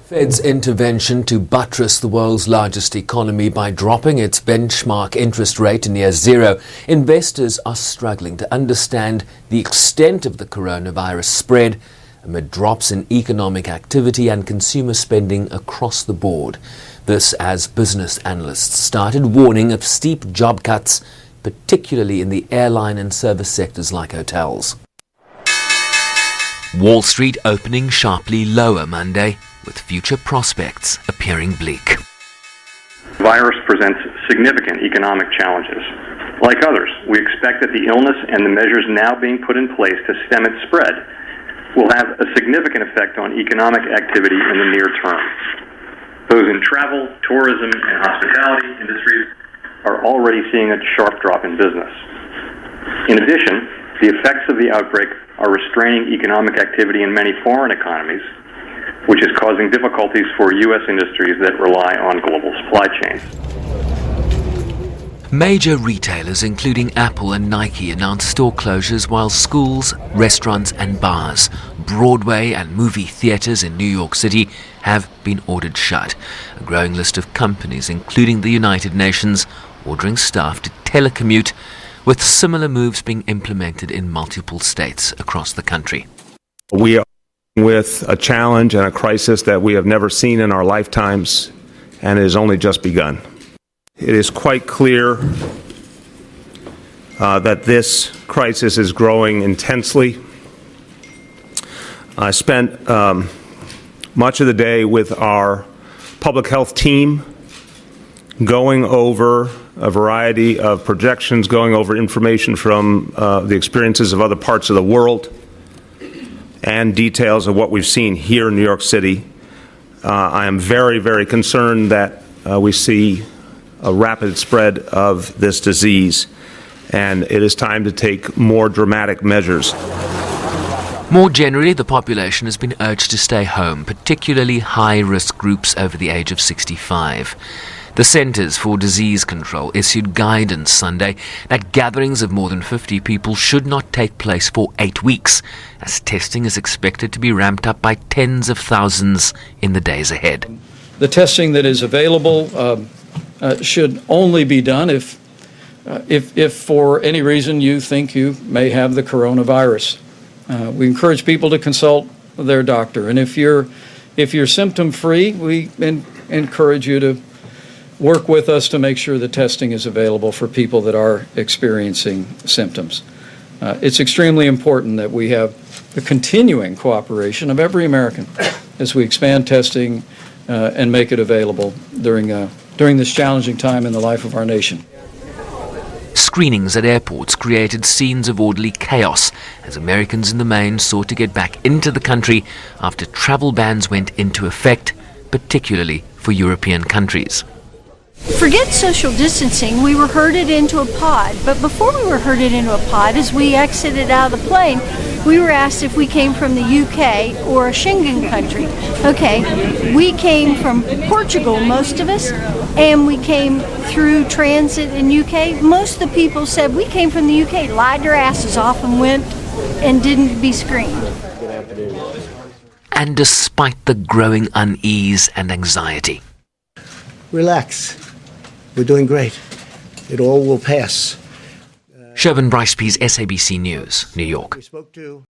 Fed's intervention to buttress the world's largest economy by dropping its benchmark interest rate to near zero. Investors are struggling to understand the extent of the coronavirus spread amid drops in economic activity and consumer spending across the board. This as business analysts started warning of steep job cuts, particularly in the airline and service sectors like hotels. Wall Street opening sharply lower Monday, with future prospects appearing bleak. The virus presents significant economic challenges. Like others, we expect that the illness and the measures now being put in place to stem its spread will have a significant effect on economic activity in the near term. Those in travel, tourism, and hospitality industries are already seeing a sharp drop in business. In addition, the effects of the outbreak are restraining economic activity in many foreign economies, which is causing difficulties for U.S. industries that rely on global supply chains. Major retailers, including Apple and Nike, announced store closures while schools, restaurants and bars, Broadway and movie theaters in New York City have been ordered shut. A growing list of companies, including the United Nations, ordering staff to telecommute, with similar moves being implemented in multiple states across the country. We are with a challenge and a crisis that we have never seen in our lifetimes, and it has only just begun. It is quite clear that this crisis is growing intensely. I spent much of the day with our public health team going over a variety of projections, going over information from the experiences of other parts of the world, and details of what we've seen here in New York City. I am very, very concerned that we see a rapid spread of this disease, and it is time to take more dramatic measures. More generally, the population has been urged to stay home, particularly high-risk groups over the age of 65. The Centers for Disease Control issued guidance Sunday that gatherings of more than 50 people should not take place for 8 weeks, as testing is expected to be ramped up by tens of thousands in the days ahead. The testing that is available should only be done if for any reason you think you may have the coronavirus. We encourage people to consult their doctor, and if you're symptom-free, we encourage you to work with us to make sure the testing is available for people that are experiencing symptoms. It's extremely important that we have the continuing cooperation of every American as we expand testing and make it available during this challenging time in the life of our nation. Screenings at airports created scenes of orderly chaos as Americans in the main sought to get back into the country after travel bans went into effect, particularly for European countries. Forget social distancing, we were herded into a pod, but before we were herded into a pod, as we exited out of the plane, we were asked if we came from the UK or a Schengen country. Okay, we came from Portugal, most of us, and we came through transit in UK. Most of the people said we came from the UK, lied their asses off and went and didn't be screened. And despite the growing unease and anxiety, relax. We're doing great. It all will pass. Sherwin Bryce-Pease, SABC News, New York.